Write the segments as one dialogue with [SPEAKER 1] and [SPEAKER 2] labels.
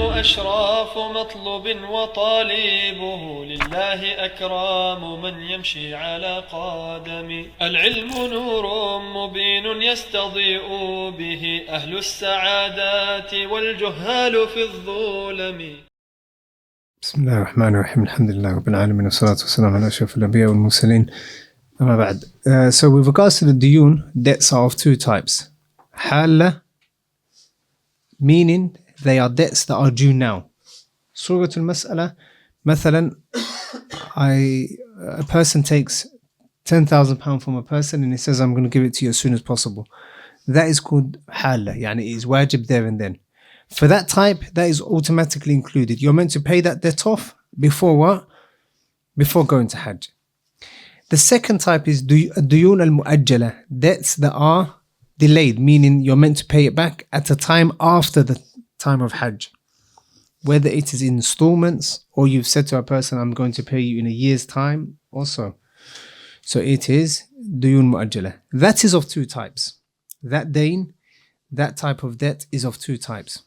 [SPEAKER 1] أشراف مطلوب وطالبه لله أكرام من يمشي على قدم. العلم نور مبين يستضيء به أهل السعادات والجهال في الظلم.
[SPEAKER 2] بسم الله الرحمن الرحيم. الحمد لله رب العالمين والصلاة والسلام على أشرف الأنبياء والمرسلين. أما بعد. So with regards to the diyun, debts are of two types. Halla, meaning they are debts that are due now. Surah al-Mas'ala, مثلا, a person takes £10,000 from a person and he says, I'm going to give it to you as soon as possible. That is called halla, yani it is wajib there and then. For that type, that is automatically included. You're meant to pay that debt off before what? Before going to Hajj. The second type is duyun al-mu'ajjala, debts that are delayed, meaning you're meant to pay it back at a time after the time of Hajj. Whether it is in installments or you've said to a person, I'm going to pay you in a year's time also. So it is duyun mu'ajjala. That is of two types. That dain, that type of debt is of two types.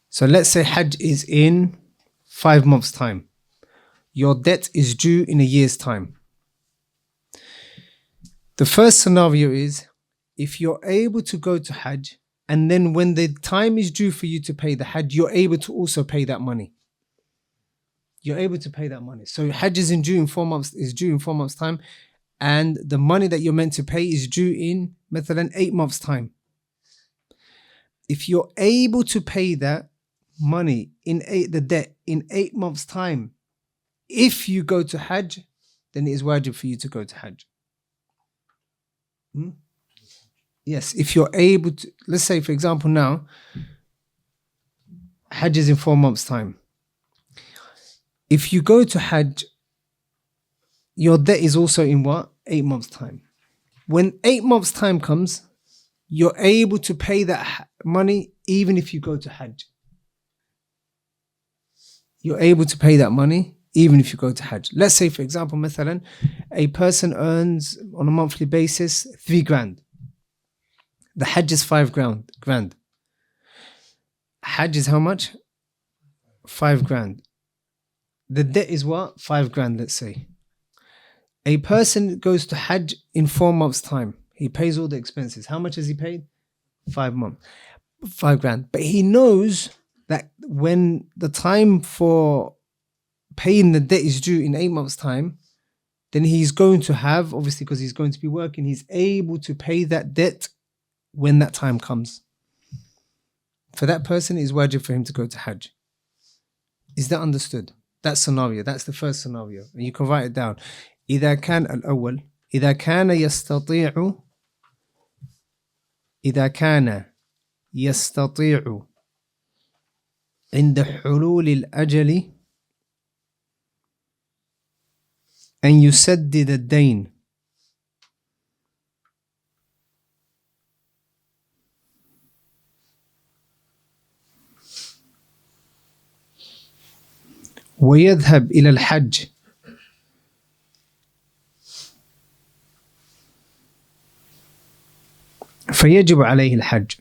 [SPEAKER 2] So let's say Hajj is in 5 months' time. Your debt is due in a year's time. The first scenario is if you're able to go to Hajj and then when the time is due for you to pay the Hajj, you're able to also pay that money. You're able to pay that money. So Hajj is due in 4 months' time, and the money that you're meant to pay is due in مثلا 8 months' time. If you're able to pay that money the debt in 8 months' time, if you go to Hajj, then it is wajib for you to go to Hajj. Yes, if you're able to, let's say for example now, Hajj is in 4 months' time. If you go to Hajj, your debt is also in what? 8 months' time. When 8 months' time comes, you're able to pay that money even if you go to Hajj. You're able to pay that money even if you go to Hajj. Let's say, for example, مثلا, a person earns on a monthly basis 3 grand. The Hajj is 5 grand. Hajj is how much? 5 grand. The debt is what? 5 grand, let's say. A person goes to Hajj in 4 months' time. He pays all the expenses. How much has he paid? 5 grand. But he knows that when the time for paying the debt is due in 8 months' time, then he's going to have, obviously because he's going to be working, he's able to pay that debt when that time comes. For that person, it is wajib for him to go to Hajj. Is that understood? That scenario, that's the first scenario. And you can write it down. إذا كان الأول إذا كان يستطيع عند حلول الأجل أن يسدد الدين ويذهب إلى الحج فيجب عليه الحج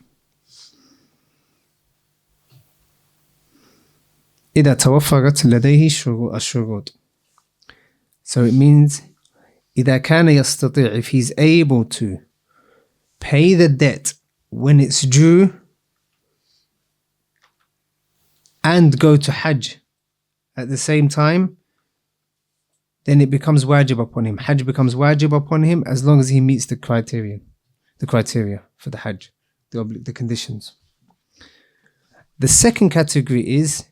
[SPEAKER 2] إذا توفرت لديه الشروط. So it means إذا كان يستطيع, if he's able to pay the debt when it's due and go to Hajj at the same time, then it becomes wajib upon him. Hajj becomes wajib upon him as long as he meets the criteria for the Hajj, the conditions. The second category is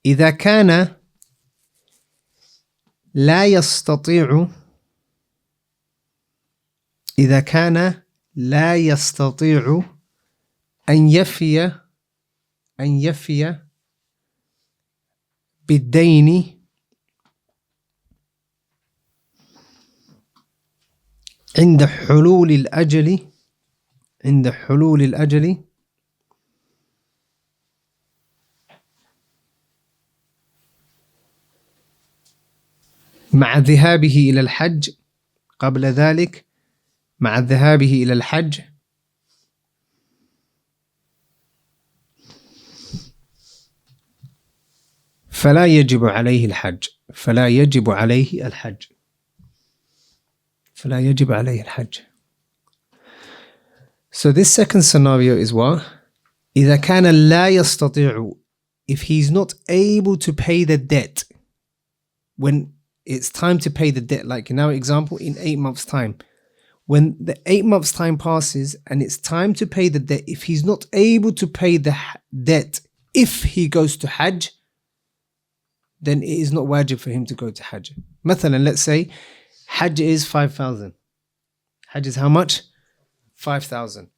[SPEAKER 2] إذا كان لا يستطيع أن يفي بالدين عند حلول الأجل مع ذهابه إلى الحج قبل ذلك، مع ذهابه إلى الحج فلا يجب عليه الحج فلا يجب عليه الحج فلا يجب عليه الحج. So this second scenario is what? إذا كان لا يستطيع, if he's not able to pay the debt when it's time to pay the debt, like in our example, in 8 months' time. When the 8 months' time passes and it's time to pay the debt, if he's not able to pay the debt, if he goes to Hajj, then it is not wajib for him to go to Hajj. مثلا, let's say Hajj is 5,000. Hajj is how much? 5,000.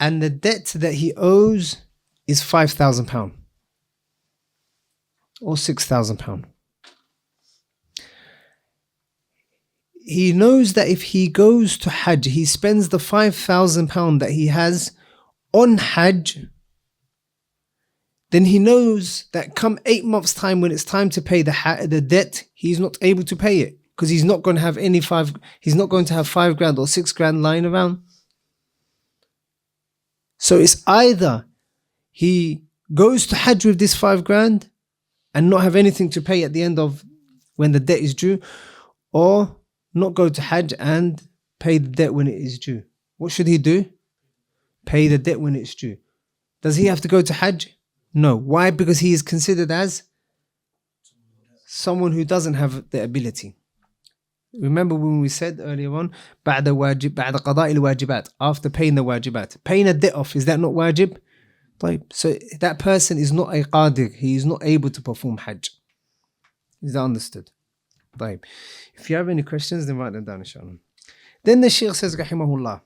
[SPEAKER 2] And the debt that he owes is £5,000 or £6,000. He knows that if he goes to Hajj, he spends the £5,000 that he has on Hajj, then he knows that come 8 months' time, when it's time to pay the debt, he's not able to pay it because he's not going to have he's not going to have £5,000 or £6,000 lying around. So it's either he goes to Hajj with this £5,000 and not have anything to pay at the end of when the debt is due, or not go to Hajj and pay the debt when it is due. What should he do? Pay the debt when it's due. Does he have to go to Hajj? No. Why? Because he is considered as someone who doesn't have the ability. Remember when we said earlier on, بعد قضاء الواجبات, after paying the wajibat, paying a debt off, is that not wajib? So that person is not a qadir, he is not able to perform Hajj. Is that understood? If you have any questions, then write them down, inshallah. Then the Shaykh says, rahimahullah,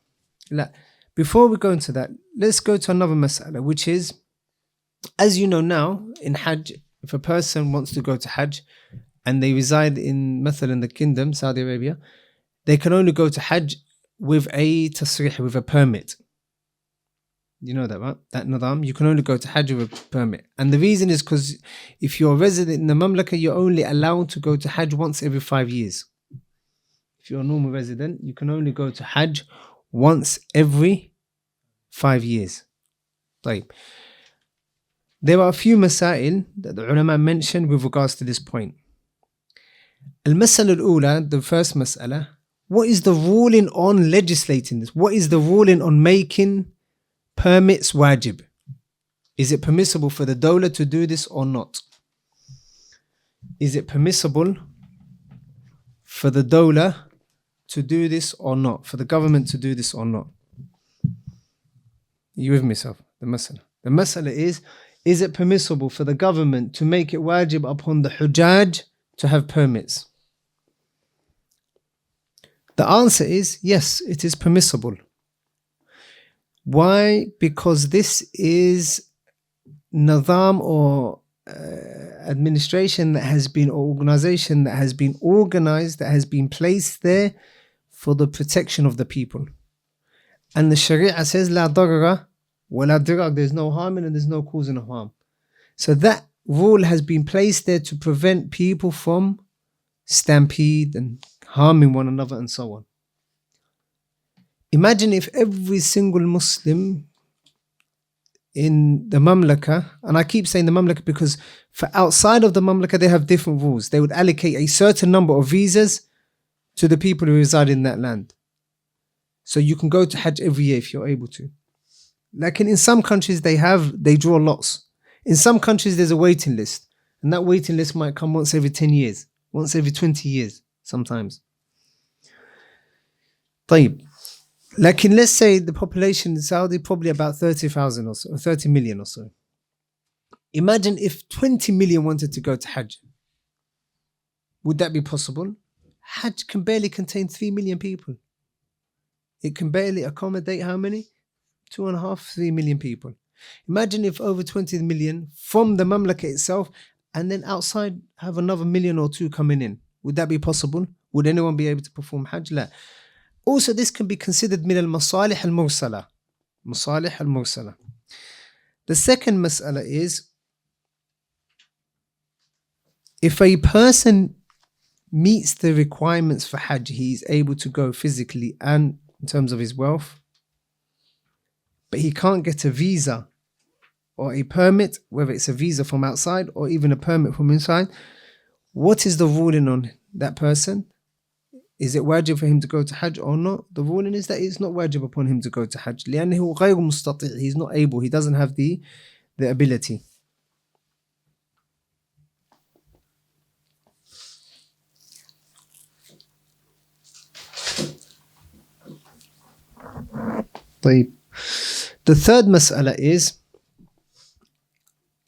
[SPEAKER 2] before we go into that, let's go to another mas'ala, which is, as you know now, in Hajj, if a person wants to go to Hajj and they reside in the kingdom, Saudi Arabia, they can only go to Hajj with a tasrih, with a permit. You know that, right? That nadam, you can only go to Hajj with a permit. And the reason is because if you're a resident in the Mamlaka, you're only allowed to go to Hajj once every 5 years. If you're a normal resident, you can only go to Hajj once every 5 years. There are a few masail that the ulama mentioned with regards to this point. Al-Mas'ala al-Ula, the first mas'ala, what is the ruling on legislating this? What is the ruling on making permits wajib? Is it permissible for the dawla to do this or not? Is it permissible for the dawla to do this or not? For the government to do this or not? You with me, sir? The mas'ala. The mas'ala is it permissible for the government to make it wajib upon the hujjaj to have permits? The answer is yes, it is permissible. Why? Because this is nizam or administration that has been, or organization that has been organized, that has been placed there for the protection of the people. And the Sharia says, La darara wa la dirar, there's no harm and there's no causing of harm. So that rule has been placed there to prevent people from stampede and harming one another and so on. Imagine if every single Muslim in the Mamlaka, and I keep saying the Mamlaka because for outside of the Mamlaka they have different rules. They would allocate a certain number of visas to the people who reside in that land. So you can go to Hajj every year if you're able to. Like in some countries they draw lots. In some countries there's a waiting list, and that waiting list might come once every 10 years, once every 20 years sometimes. طيب. Like let's say the population in Saudi probably about 30,000 or so, or 30 million or so. Imagine if 20 million wanted to go to Hajj. Would that be possible? Hajj can barely contain 3 million people. It can barely accommodate how many? 2.5, 3 million people. Imagine if over 20 million from the Mamlaka itself, and then outside have another 1 million or 2 coming in. Would that be possible? Would anyone be able to perform Hajj? La. Also, this can be considered min al-masalih al-mursala. Masalih al-mursala. The second mas'ala is, if a person meets the requirements for Hajj, he is able to go physically and in terms of his wealth, but he can't get a visa or a permit, whether it's a visa from outside or even a permit from inside, what is the ruling on that person? Is it wajib for him to go to Hajj or not? The ruling is that it's not wajib upon him to go to Hajj. لأنه غير مستطيع. He's not able. He doesn't have the ability. طيب. The third mas'ala is,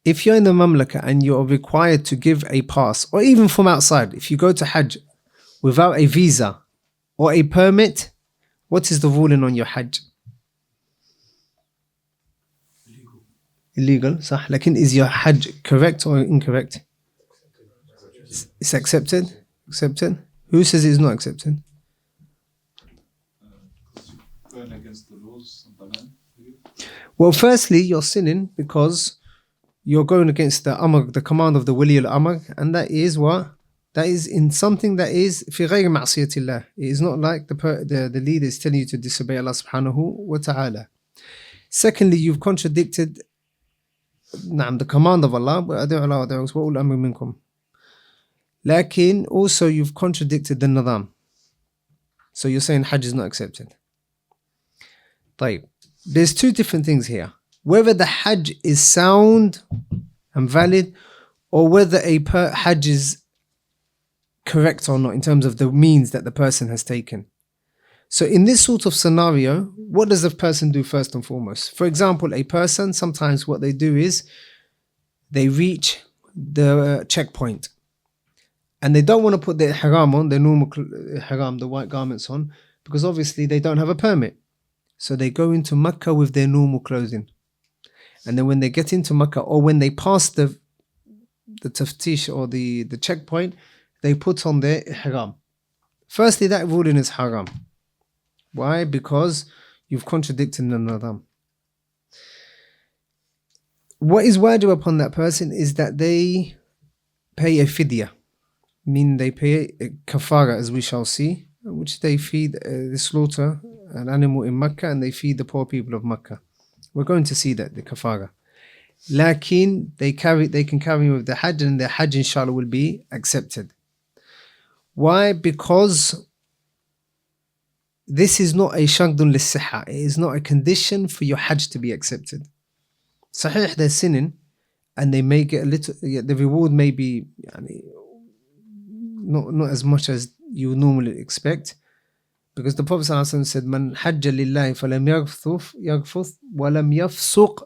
[SPEAKER 2] if you're in the mamlaka and you're required to give a pass, or even from outside, if you go to Hajj without a visa or a permit, what is the ruling on your Hajj? Illegal, صح. لكن is your Hajj correct or incorrect? It's accepted. Accepted. Who says it's not accepted?
[SPEAKER 3] Going against the laws of the land.
[SPEAKER 2] Well, firstly, you're sinning because you're going against the amr, the command of the wali al-amr, and that is what? That is in something that is في غير معصية الله. It is not like the leader is telling you to disobey Allah subhanahu wa ta'ala. Secondly, you've contradicted the command of Allah, وَأَطِيعُوا اللَّهَ وَأَطِيعُوا الرَّسُولَ وَأُولِي الْأَمْرِ مِنكُمْ. Lakin also you've contradicted the nadam. So you're saying Hajj is not accepted. طيب. There's two different things here. Whether the Hajj is sound and valid, or whether a Hajj is correct or not in terms of the means that the person has taken. So in this sort of scenario, what does the person do first and foremost? For example, a person, sometimes what they do is they reach the checkpoint and they don't want to put their ihram on, their normal ihram, the white garments on, because obviously they don't have a permit. So they go into Mecca with their normal clothing. And then when they get into Mecca, or when they pass the taftish or the checkpoint, they put on their ihram. Firstly, that ruling is haram. Why? Because you've contradicted the nadam. What is wajib upon that person is that they pay a fidya, meaning they pay a kafara, as we shall see, which they feed, they slaughter an animal in Mecca and they feed the poor people of Mecca. We're going to see that, the kafara. Lakin they can carry with the Hajj, and their Hajj inshallah will be accepted. Why? Because this is not a shagdun lis-siha. It is not a condition for your Hajj to be accepted. Sahih, they're sinning and they may get a little, the reward may be not as much as you normally expect, because the Prophet ﷺ said, "Man hajja lillahi falam yaghfuth walam yafsuq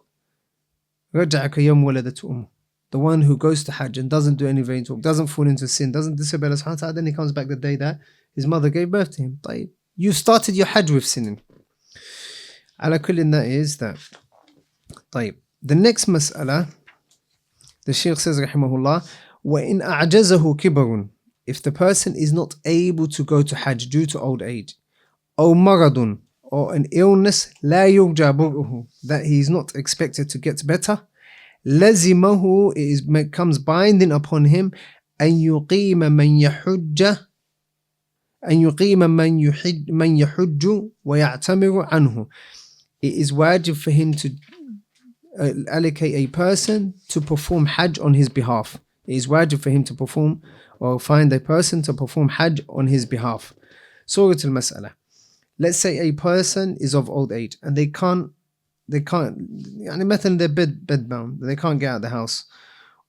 [SPEAKER 2] raja'a kayawm waladatu ummuh." The one who goes to Hajj and doesn't do any vain talk, doesn't fall into sin, doesn't disobey Allah subhanahu wa ta'ala, then he comes back the day that his mother gave birth to him. طيب. You started your Hajj with sinning. Ala kullin, that is that. طيب. The next mas'ala, the Shaykh says, rahimahullah, وَإِنْ أَعْجَزَهُ كِبَرٌ. If the person is not able to go to Hajj due to old age, أو مرض, or an illness, لا يرجى برؤه, that he is not expected to get better, لزمه, it becomes binding upon him, أن يقيم من يحج ويعتمر عنه. It is wajib for him to allocate a person to perform Hajj on his behalf. It is wajib for him to perform, or find a person to perform Hajj on his behalf. Surah al-Mas'ala. Let's say a person is of old age and they can't, they're bedbound, they can't get out of the house,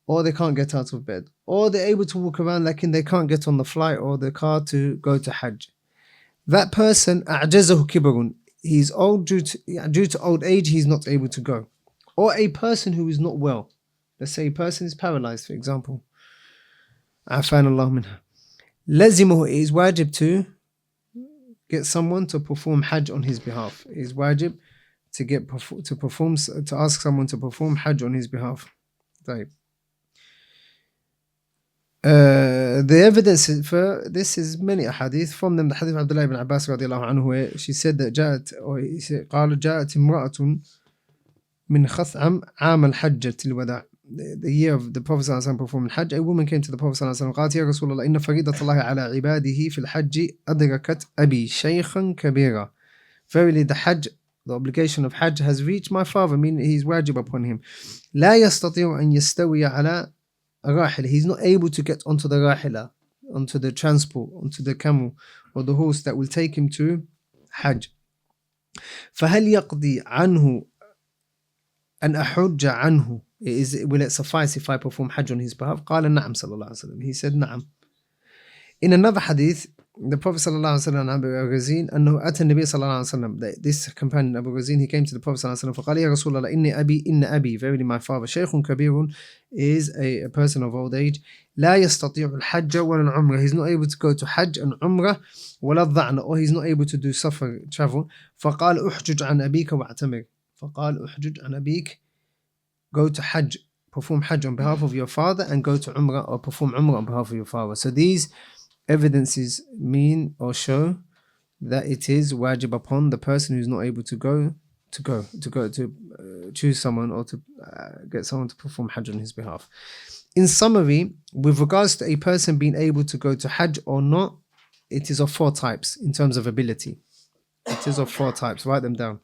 [SPEAKER 2] or they can't get out of bed, or they're able to walk around, like they can't get on the flight or the car to go to Hajj. That person, أعجزه كبر, he's old due to old age, he's not able to go. Or a person who is not well. Let's say a person is paralyzed, for example. عافانا الله منها. لزمه, it is wajib to get someone to perform Hajj on his behalf. It is wajib to ask someone to perform Hajj on his behalf. طيب. The evidence for this is many ahadith. From them, the hadith of Abdillah ibn Abbas radiallahu anhu, where she said that قالت جاءت امرأة من خثعم عام الحجة الوداع. The year of the Prophet ﷺ performing Hajj, a woman came to the Prophet ﷺ and قالت يا رسول الله إن فريضة الله على عباده في الحج أدركت أبي شيخا كبيرا. Verily the Hajj the obligation of Hajj has reached my father, meaning he's wajib upon him. لا يستطيع أن يستوي على راحلة. He's not able to get onto the rahila, onto the transport, onto the camel or the horse that will take him to Hajj. فهل يقضي عنه أن أحج عنه? Will it suffice if I perform Hajj on his behalf? قال نعم صلى الله عليه وسلم. He said نعم. In another hadith, the Prophet صلى الله عليه وسلم Abu Ghazin أنه أتى النبي صلى الله عليه وسلم. This companion Abu Ghazin, he came to the Prophet صلى الله عليه وسلم فقال يا رسول الله إن أبي, verily my father, شيخ كبير, is a person of old age, لا يستطيع الحج ولا العمرة. He's not able to go to Hajj and Umrah ولا الظعن, or he's not able to do safar, travel. فقال أحجج عن أبيك واعتمر. فقال أحجج عن أبيك, go to Hajj, perform Hajj on behalf of your father, and go to Umrah or perform Umrah on behalf of your father. So these evidences mean or show that it is wajib upon the person who's not able to go to choose someone or to get someone to perform Hajj on his behalf. In summary, with regards to a person being able to go to Hajj or not, it is of 4 types in terms of ability. It is of 4 types. Write them down.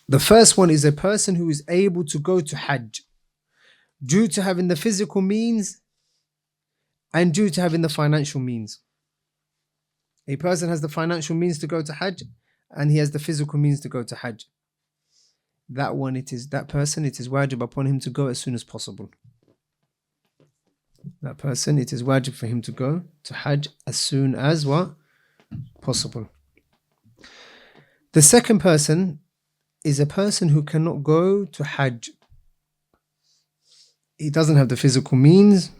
[SPEAKER 2] The first one is a person who is able to go to Hajj due to having the physical means and due to having the financial means. A person has the financial means to go to Hajj and he has the physical means to go to Hajj. That person, it is wajib upon him to go as soon as possible. That person, it is wajib for him to go to Hajj as soon as what? Possible. The second person is a person who cannot go to Hajj. He doesn't have the physical means,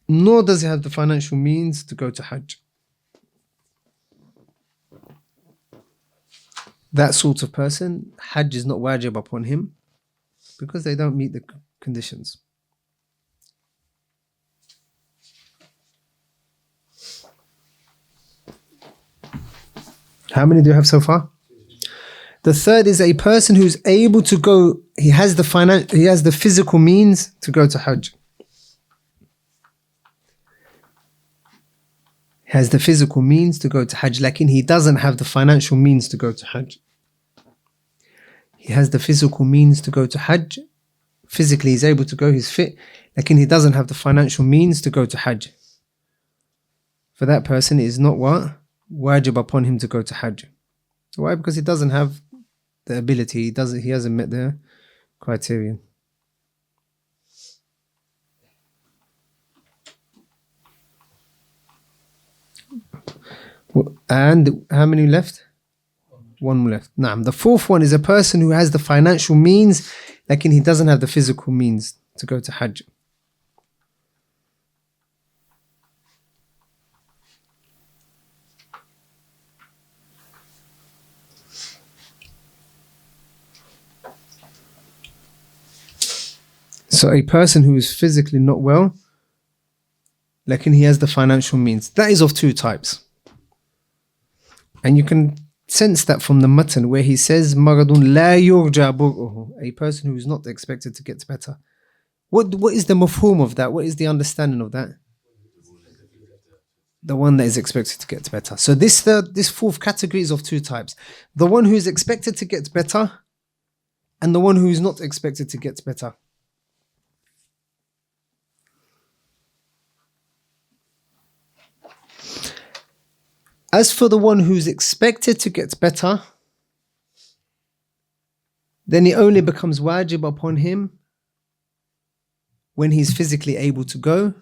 [SPEAKER 2] nor does he have the financial means to go to Hajj. That sort of person, Hajj is not wajib upon him because they don't meet the conditions. How many do you have so far? The third is a person who's able to go, he has the physical means to go to Hajj. He has the physical means to go to Hajj, lakin he doesn't have the financial means to go to Hajj. He has the physical means to go to Hajj. Physically he's able to go, he's fit, lakin he doesn't have the financial means to go to Hajj. For that person, it is not what? Wajib upon him to go to Hajj. Why? Because he doesn't have the ability, he hasn't met the criterion. And how many left? One left. Naam. The fourth one is a person who has the financial means, like he doesn't have the physical means to go to Hajj. So a person who is physically not well, like he has the financial means. That is of 2 types. And you can sense that from the matan where he says, Maradun la yurja bur'uhu, a person who is not expected to get better. What is the mafhum of that? What is the understanding of that? The one that is expected to get better. So this fourth category is of 2 types. The one who is expected to get better and the one who is not expected to get better. As for the one who's expected to get better, then it only becomes wajib upon him when he's physically able to go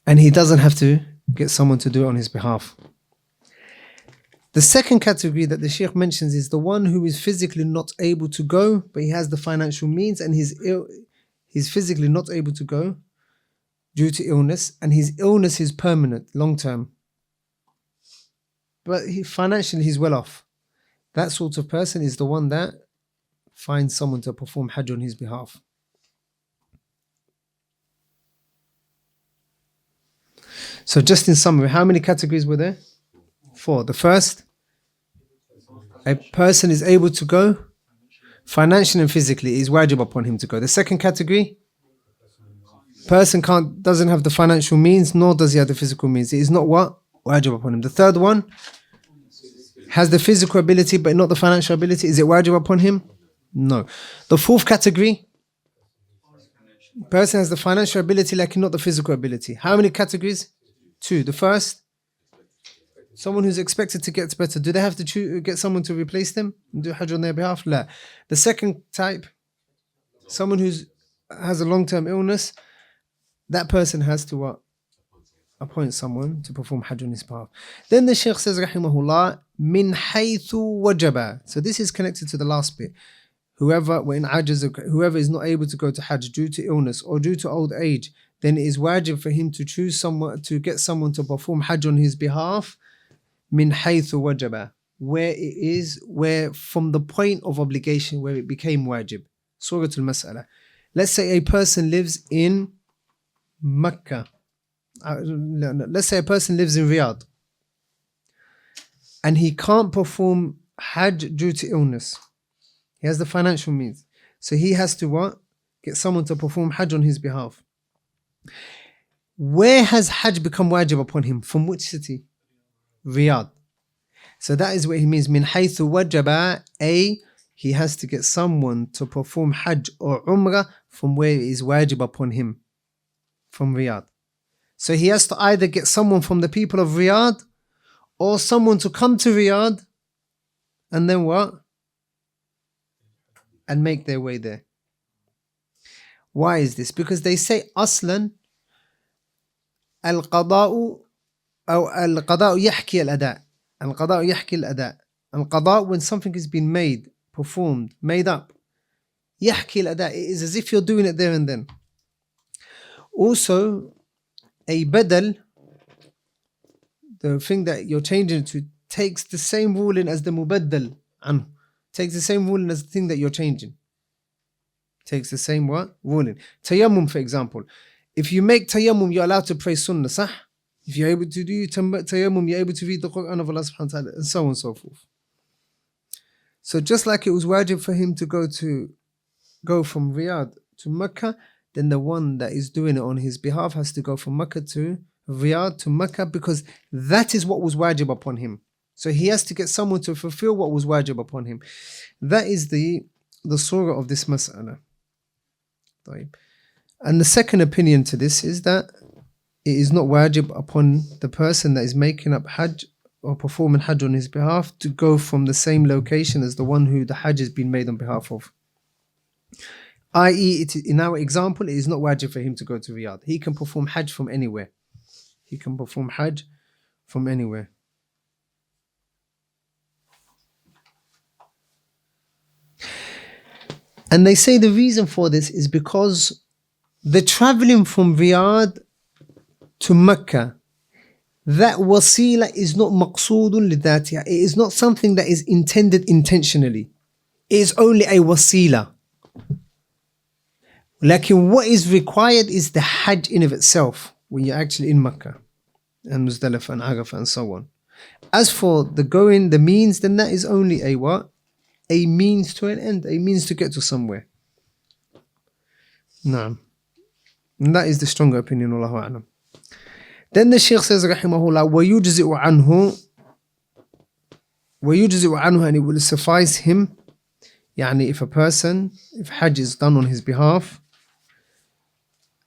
[SPEAKER 2] and he doesn't have to get someone to do it on his behalf. The second category that the Shaykh mentions is the one who is physically not able to go, but he has the financial means and he's physically not able to go due to illness, and his illness is permanent, long-term. But financially he's well off. That sort of person is the one that finds someone to perform Hajj on his behalf. So just in summary, how many categories were there? 4. The first, a person is able to go, financially and physically, is wajib upon him to go. The second category, Person doesn't have the financial means, nor does he have the physical means. It is not what? Wajib upon him. The third one has the physical ability but not the financial ability. Is it wajib upon him? No. The fourth category, person has the financial ability like not the physical ability. How many categories? 2. The first, someone who's expected to get better. Do they have to get someone to replace them and do Hajj on their behalf? La. The second type, someone who has a long-term illness, that person has to what? Appoint someone to perform Hajj on his behalf. Then the Shaykh says, rahimahullah, min haythu wajaba. So this is connected to the last bit. Whoever is not able to go to Hajj due to illness or due to old age, then it is wajib for him to choose someone, to get someone to perform Hajj on his behalf. Min haythu wajaba, where from the point of obligation where it became wajib. Surah al-Mas'ala. Let's say a person lives in Mecca. Let's say a person lives in Riyadh and he can't perform Hajj due to illness. He has the financial means. So he has to what? Get someone to perform Hajj on his behalf. Where has Hajj become wajib upon him? From which city? Riyadh. So that is what he means. Min haythu wajaba, he has to get someone to perform Hajj or Umrah from where it is wajib upon him, from Riyadh. So he has to either get someone from the people of Riyadh or someone to come to Riyadh and then what? And make their way there. Why is this? Because they say aslan al-qada'u yahki al-ada'. Al-qada'u yahki al-ada'. Al-qada', when something has been made, performed, made up, yahki al-ada', it is as if you're doing it there and then. Also, a badal, the thing that you're changing to, takes the same ruling as the mubaddal anhu. Takes the same ruling as the thing that you're changing. Takes the same what? Ruling. Tayammum, for example. If you make tayammum, you're allowed to pray sunnah, sah? If you're able to do tayammum, you're able to read the Quran of Allah subhanahu wa ta'ala, and so on and so forth. So just like it was wajib for him to go from Riyadh to Mecca, then the one that is doing it on his behalf has to go from Mecca to Riyadh to Mecca, because that is what was wajib upon him. So he has to get someone to fulfill what was wajib upon him. That is the surah of this mas'ala. And the second opinion to this is that it is not wajib upon the person that is making up Hajj or performing Hajj on his behalf to go from the same location as the one who the Hajj has been made on behalf of. I.e., in our example, it is not wajib for him to go to Riyadh. He can perform Hajj from anywhere. He can perform Hajj from anywhere. And they say the reason for this is because the traveling from Riyadh to Mecca, that wasila is not maqsoodun lidatiha. It is not something that is intended intentionally. It is only a wasila. Like what is required is the Hajj in of itself when you're actually in Mecca and Muzdalifah and Arafah and so on. As for the going, the means, then that is only a what? A means to an end, a means to get to somewhere. Naam. And that is the stronger opinion, Allahu A'lam. Then the Shaykh says, rahimahullah, وَيُجْزِئُ عَنْهُ, and it will suffice him. Yani if Hajj is done on his behalf,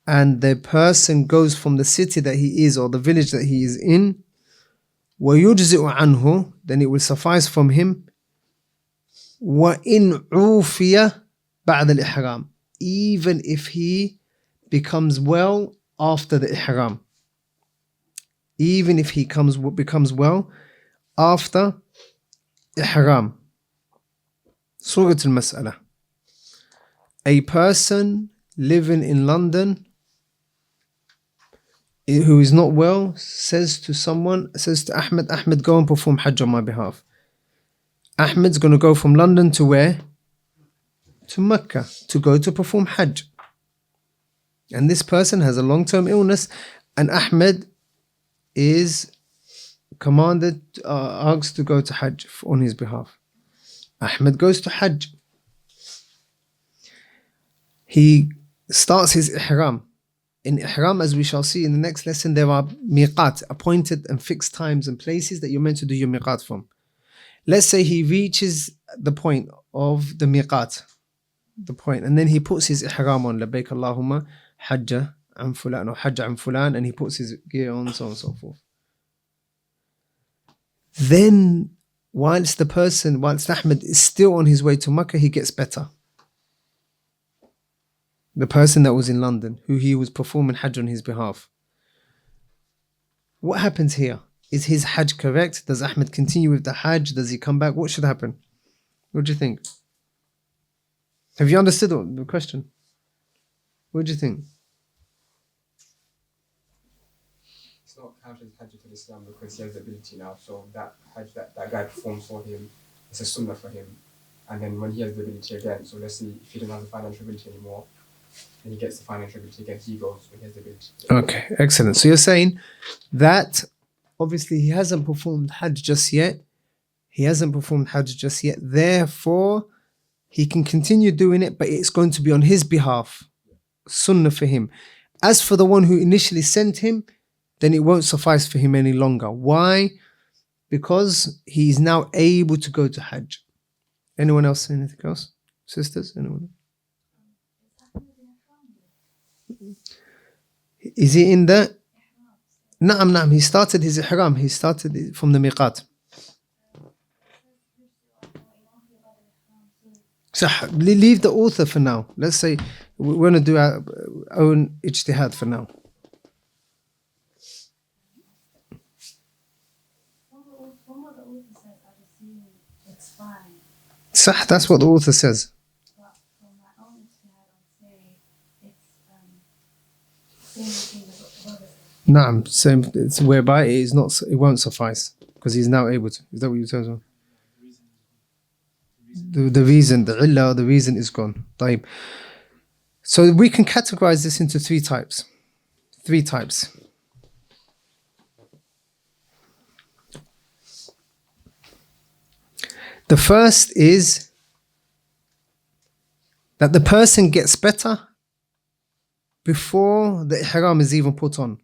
[SPEAKER 2] and the person goes from the city that he is or the village that he is in, وَيُجْزِئُ عَنْهُ, then it will suffice from him. وَإِنْ عُوفِيَ بَعْدَ الْإِحْرَامِ, even if he becomes well after the ihram. Even if he becomes well after ihram. Surah al-Mas'ala. A person living in London who is not well says to Ahmed, go and perform Hajj on my behalf. Ahmed's going to go from London to where? To Mecca, to go to perform Hajj. And this person has a long-term illness, and Ahmed is asked to go to Hajj on his behalf. Ahmed goes to Hajj. He starts his ihram. in ihram, as we shall see in the next lesson, there are miqat, appointed and fixed times and places that you're meant to do your miqat from. Let's say he reaches the point of the miqat, and then he puts his ihram on, labbaik Allahumma hajja an fulan or hajja an fulan, and he puts his gear on, so on and so forth. Then, whilst Ahmed is still on his way to Makkah, he gets better. The person that was in London, who he was performing Hajj on his behalf. What happens here? Is his Hajj correct? Does Ahmed continue with the Hajj? Does he come back? What should happen? What do you think? Have you understood the question? What do you think?
[SPEAKER 4] It's not counted as Hajj to Islam because he has the ability now. So that Hajj that guy performs for him, it's a sunnah for him. And then when he has the ability again, so let's see if he doesn't have the financial ability anymore, and he gets the financial ability again, he goes when he has the ability.
[SPEAKER 2] Okay, excellent. So you're saying that obviously he hasn't performed Hajj just yet. Therefore, he can continue doing it, but it's going to be on his behalf. Sunnah for him. As for the one who initially sent him, then it won't suffice for him any longer. Why? Because he is now able to go to Hajj. Anyone else say anything else? Sisters? Anyone? Is he in the... Naam, he started his ihram. He started it from the miqat. So leave the author for now. Let's say we're going to do our own ijtihad for now. Sah, that's what the author says.
[SPEAKER 5] But from my own ijtihad, I would say it's same thing as what the brother said.
[SPEAKER 2] Naam, same. It's whereby it won't suffice because he's now able to. Is that what you're saying? The reason, the illah, the reason is gone. طيب. So we can categorize this into three types. The first is that the person gets better before the ihram is even put on.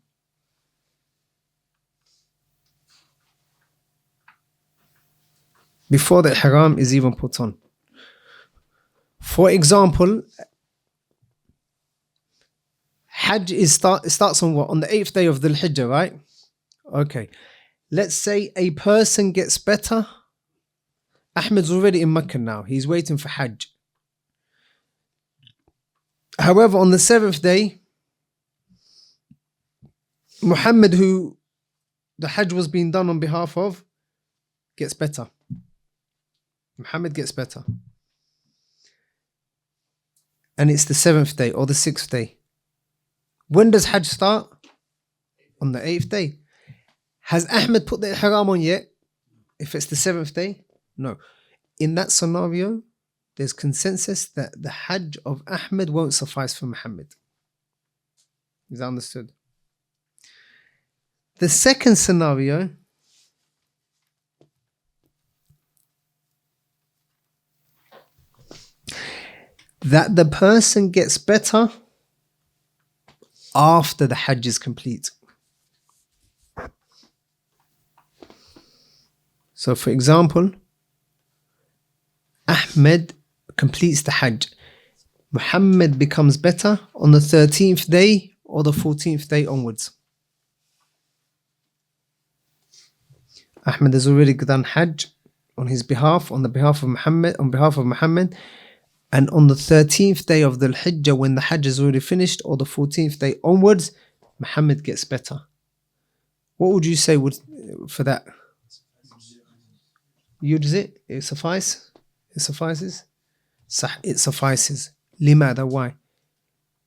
[SPEAKER 2] Before the ihram is even put on. For example, Hajj starts on what? On the 8th day of the Hijjah, right? Okay. Let's say a person gets better. Ahmed's already in Mecca now. He's waiting for Hajj. However, on the 7th day, Muhammad, who the Hajj was being done on behalf of, gets better. Muhammad gets better. And it's the 7th day or the 6th day. When does Hajj start? On the 8th day. Has Ahmed put the ihram on yet? If it's the 7th day? No. In that scenario, there's consensus that the Hajj of Ahmed won't suffice for Muhammad. Is that understood? The second scenario, that the person gets better after the Hajj is complete. So for example, Ahmed completes the Hajj. Muhammad becomes better on the 13th day or the 14th day onwards. Ahmed has already done Hajj on his behalf, on behalf of Muhammad, and on the 13th day of the Hijjah, when the Hajj is already finished, or the 14th day onwards, Muhammad gets better. What would you say for that? Yujzi? It suffices? It suffices? It suffices. لماذا? Why?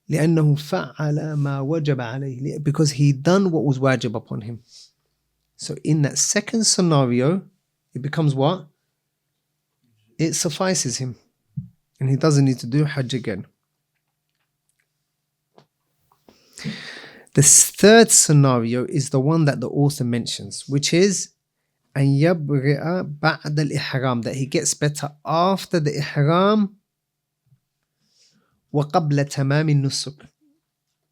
[SPEAKER 2] لأنه فعل ما وجب عليه. Because he done what was wajib upon him. So in that second scenario, it becomes what? It suffices him. And he doesn't need to do Hajj again. The third scenario is the one that the author mentions, which is أن يبرئ بعد الإحرام, that he gets better after the Ihram وقبل تمام النسك.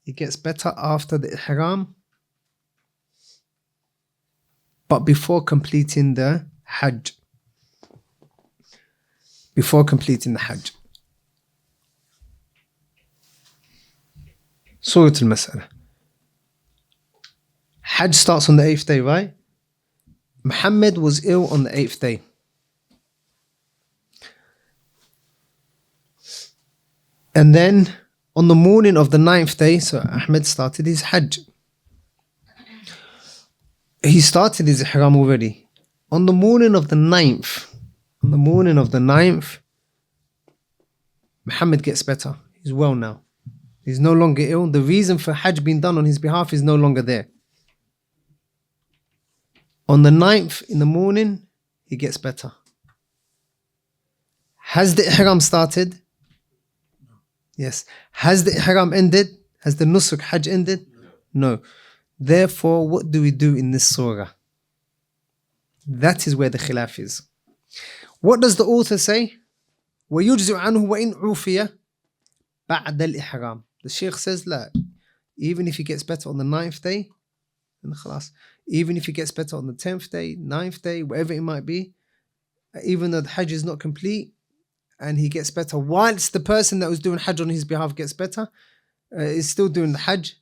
[SPEAKER 2] it gets better after the ihram, but before completing the Hajj. Before completing the Hajj. Surah al-Mas'ala. Hajj starts on the 8th day, right? Muhammad was ill on the 8th day. And then on the morning of the 9th day, so Ahmed started his Hajj. He started his ihram already. On the morning of the 9th, Muhammad gets better. He's well now. He's no longer ill. The reason for Hajj being done on his behalf is no longer there. On the 9th in the morning, he gets better. Has the ihram started? Yes. Has the ihram ended? Has the nusuk Hajj ended? No. Therefore, what do we do in this surah? That is where the khilaf is. What does the author say? وَيُجْزُ عَنْهُ وَإِنْ عُوفِيَ بَعْدَ الْإِحْرَامِ. The Shaykh says, لا. Even if he gets better on the 9th day, and khalas, even if he gets better on the 10th day, 9th day, whatever it might be, even though the Hajj is not complete, and he gets better whilst the person that was doing Hajj on his behalf gets better, is still doing the Hajj,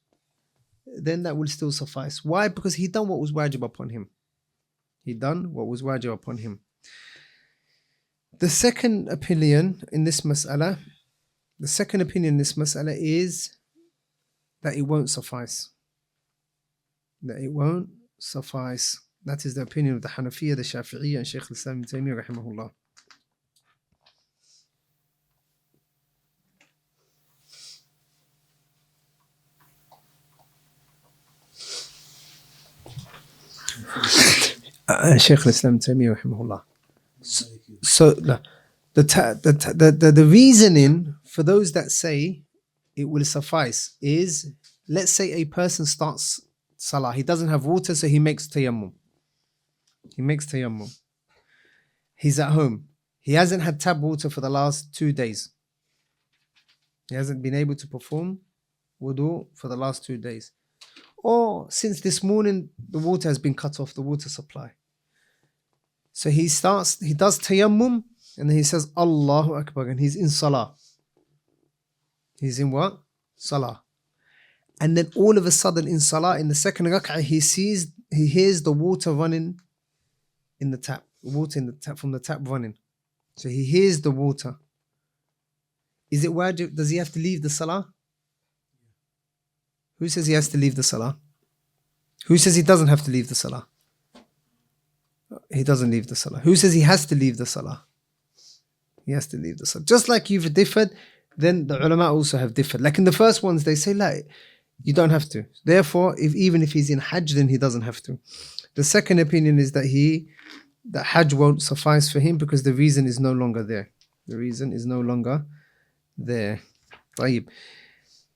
[SPEAKER 2] then that will still suffice. Why? Because he done what was wajib upon him. The second opinion in this mas'ala, is that it won't suffice. That is the opinion of the Hanafiya, the Shafi'iyya, and Shaykh al-Islam ibn Taymiyyah rahimahullah. Shaykh al-Islam ibn Taymiyyah rahimahullah. So the reasoning for those that say it will suffice is, let's say a person starts salah, he doesn't have water, so he makes tayammum. He's at home. He hasn't had tap water for the last 2 days. He hasn't been able to perform wudu for the last 2 days. Or since this morning, the water has been cut off, the water supply. So he does tayammum, and then he says, Allahu Akbar, and he's in salah. He's in what? Salah. And then all of a sudden in salah, in the second rak'ah, he hears the water running in the tap. From the tap running. So he hears the water. Is it wajib? Does he have to leave the salah? Who says he has to leave the salah? Who says he doesn't have to leave the salah? He doesn't leave the salah. Who says he has to leave the salah? He has to leave the salah. Just like you've differed, then the ulama also have differed. Like in the first ones, they say, like, you don't have to. Therefore, even if he's in Hajj, then he doesn't have to. The second opinion is that Hajj won't suffice for him because the reason is no longer there. طيب.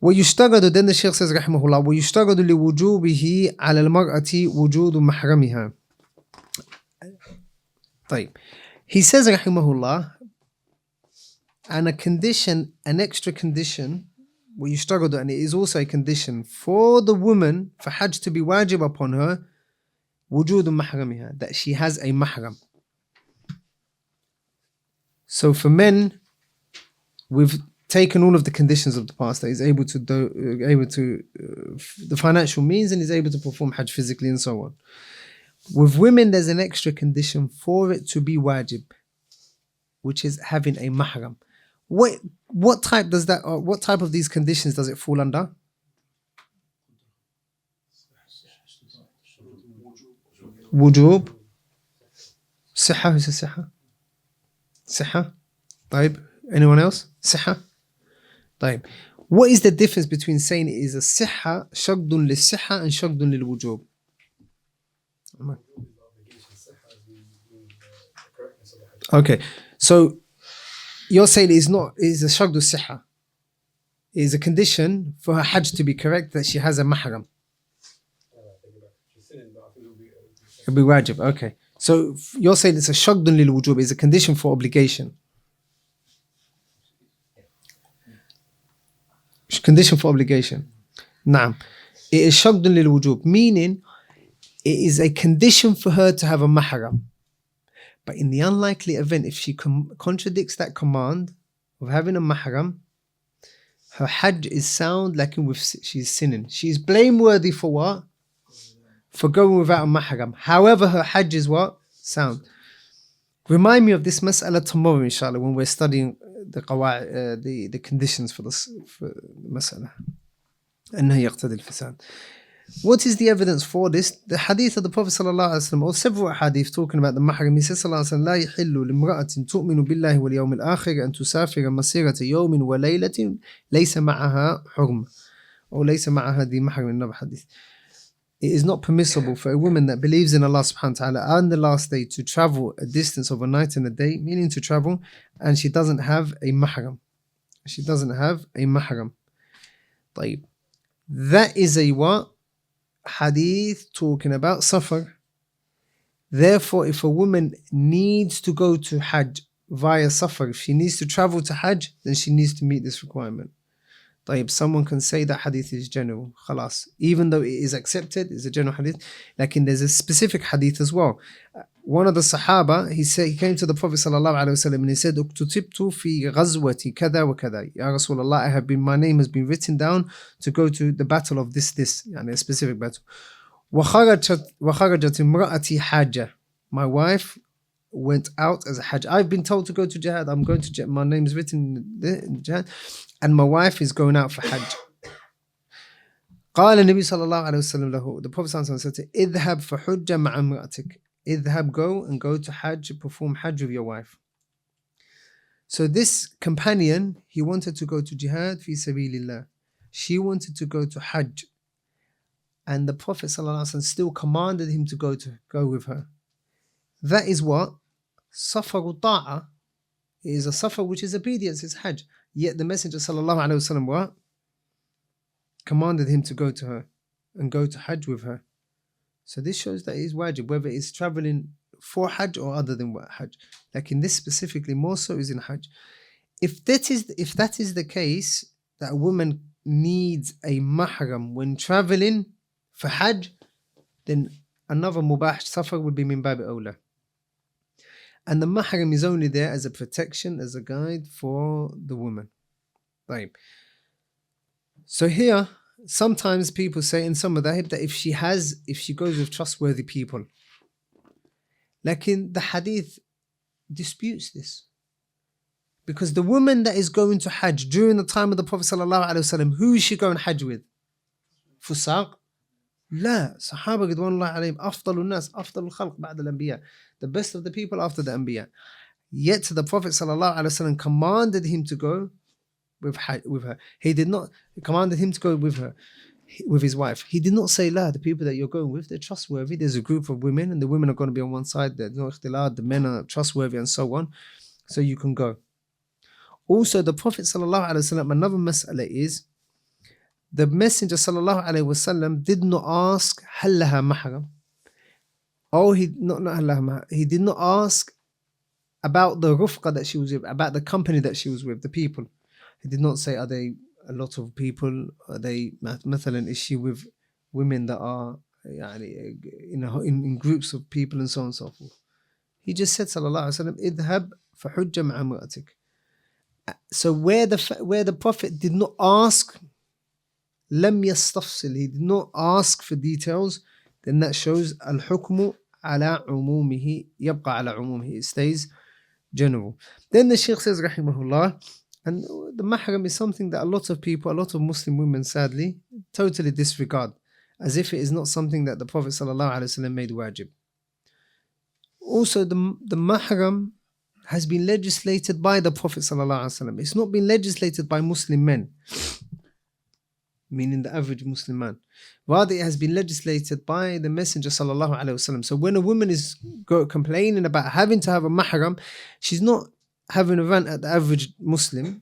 [SPEAKER 2] ويشتغل, then the Shaykh says رحمه الله, ويشتغل لوجوبه على المرأة وجود محرمها. طيب. He says رحمه الله, and an extra condition, ويشتغل, and it is also a condition for the woman, for Hajj to be wajib upon her, وجود محرمها, that she has a mahram. So for men, we've taken all of the conditions of the past, that he's able to the financial means, and is able to perform Hajj physically and so on. With women, there's an extra condition for it to be wajib, which is having a mahram. What type of these conditions does it fall under? Wujub. Siha, who says siha? Siha. طيب. Anyone else? Siha. طيب. What is the difference between saying it is a siha, shagdun li siha, and shagdun lil wujub? Okay, so you're saying it's a shagdu siha. It is a condition for her Hajj to be correct that she has a mahram. It'll be wajib, okay. So you're saying it's a shagdun lil wujub, is a condition for obligation. Condition for obligation. Naam. It is shagdun lil wujub, meaning it is a condition for her to have a mahram. But in the unlikely event, if she contradicts that command of having a mahram, her hajj is sound, like she's sinning. She's blameworthy for what? For going without a mahram. However, her hajj is what? Sound. Remind me of this mas'ala tomorrow, inshallah, when we're studying the conditions for this for mas'ala. أنه يقتضي الفساد. What is the evidence for this? The hadith of the Prophet ﷺ, or several hadith talking about the mahram. He says ﷺ, لا يحل لامرأة تؤمن بالله واليوم الآخر أن تسافر مسيرة يوم وليلة ليس معها حرم, or ليس معها ذي محرم. Another hadith. It is not permissible for a woman that believes in Allah subhanahu wa ta'ala and the last day to travel a distance of a night and a day, meaning to travel, and she doesn't have a mahram. She doesn't have a mahram. طيب. That is a what? Hadith talking about safar. Therefore, if a woman needs to go to Hajj via safar, if she needs to travel to Hajj, then she needs to meet this requirement. طيب, someone can say that hadith is general, khalas. Even though it is accepted, it's a general hadith. Like there's a specific hadith as well. One of the Sahaba, he came to the Prophet ﷺ and he said, "Uktutibtu fi ghazwati kada wa kada." Ya Rasulullah, my name has been written down to go to the battle of this, yani a specific battle. وَخَرَجَتْ imra'ati hajja. My wife went out as a hajj. I've been told to go to jihad. I'm going to jihad. My name is written in jihad, and my wife is going out for hajj. قال النبي صلى الله عليه وسلم له, the Prophet ﷺ said to him, اذهب فحج مع امرأتك. اذهب, go to hajj, perform hajj with your wife. So this companion, he wanted to go to jihad fi sabilillah. She wanted to go to hajj. And the Prophet ﷺ still commanded him to go with her. That is what? Safaru ta'a. It is a safar which is obedience, it's hajj. Yet the Messenger ﷺ what? Commanded him to go to her and go to hajj with her. So this shows that it is wajib, whether it's traveling for hajj or other than hajj. Like in this specifically, more so is in hajj. If that is the case, that a woman needs a mahram when traveling for hajj, then another mubah safar would be min bab awla. And the mahram is only there as a protection, as a guide for the woman. Right. So here, sometimes people say in some madhahib that if she goes with trustworthy people. Lakin the hadith disputes this. Because the woman that is going to hajj during the time of the Prophet ﷺ, who is she going hajj with? Fusaq? لا, Sahaba ridwanullah alayhim, afdalun nas, afdalul khalq ba'da al-anbiya, the best of the people after the anbiya. Yet the Prophet ﷺ commanded him to go with her. He did not commanded him to go with her, with his wife. He did not say, la, the people that you're going with, they're trustworthy. There's a group of women and the women are going to be on one side. There's no ikhtilad, the men are trustworthy and so on. So you can go. Also, the Prophet ﷺ, another mas'ala is, the Messenger ﷺ did not ask, hal laha mahram. Oh, he did not ask about the rufqa that she was with, about the company that she was with, the people. He did not say, are they a lot of people? Are they, mathalan, is she with women that are in groups of people and so on and so forth? He just said, sallallahu alaihi wasallam, idhab fahujja ma'a imra'atik. So where the Prophet did not ask, lam yastafsil, he did not ask for details, then that shows al-hukmu ala umumihi, yabqa ala umumihi, it stays general. Then the Shaykh says, rahimahullah, and the mahram is something that a lot of Muslim women sadly totally disregard, as if it is not something that the Prophet ﷺ made wajib. Also, the mahram has been legislated by the Prophet ﷺ. It's not been legislated by Muslim men, meaning the average Muslim man. Rather, it has been legislated by the Messenger ﷺ. So when a woman is complaining about having to have a mahram, she's not having a rant at the average Muslim.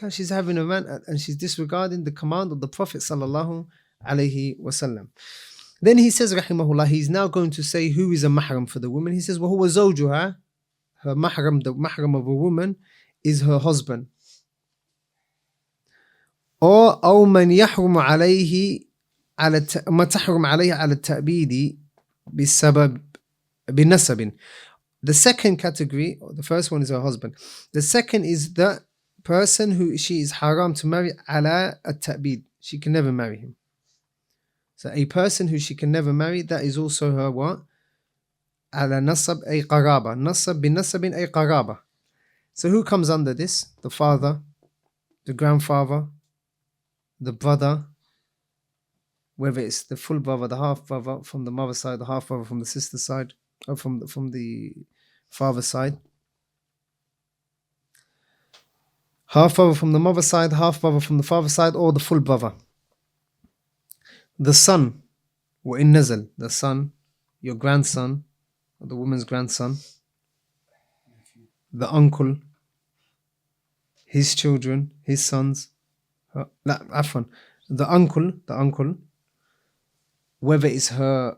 [SPEAKER 2] She's having a rant and she's disregarding the command of the Prophet ﷺ. Then he says, rahimahullah, he's now going to say who is a mahram for the woman. He says, وَهُوَ زَوْجُهَا, her mahram, the mahram of a woman, is her husband. Or أَوْ مَنْ يَحْرُمُ عَلَيْهِ ما تحرم عليها على التأبيد بسبب بنسب. The second category, the first one is her husband. The second is the person who she is haram to marry على التأبيد. She can never marry him. So a person who she can never marry, that is also her what? على نصب أي قرابة. نصب بنسب أي قرابة. So who comes under this? The father, the grandfather, the brother, whether it's the full brother, the half brother from the mother's side, the half brother from the sister's side, or from the father's side. Half brother from the mother's side, half brother from the father's side, or the full brother. The son, وإن نزل, the son, your grandson, or the woman's grandson, the uncle, his children, his sons, the uncle, whether it's her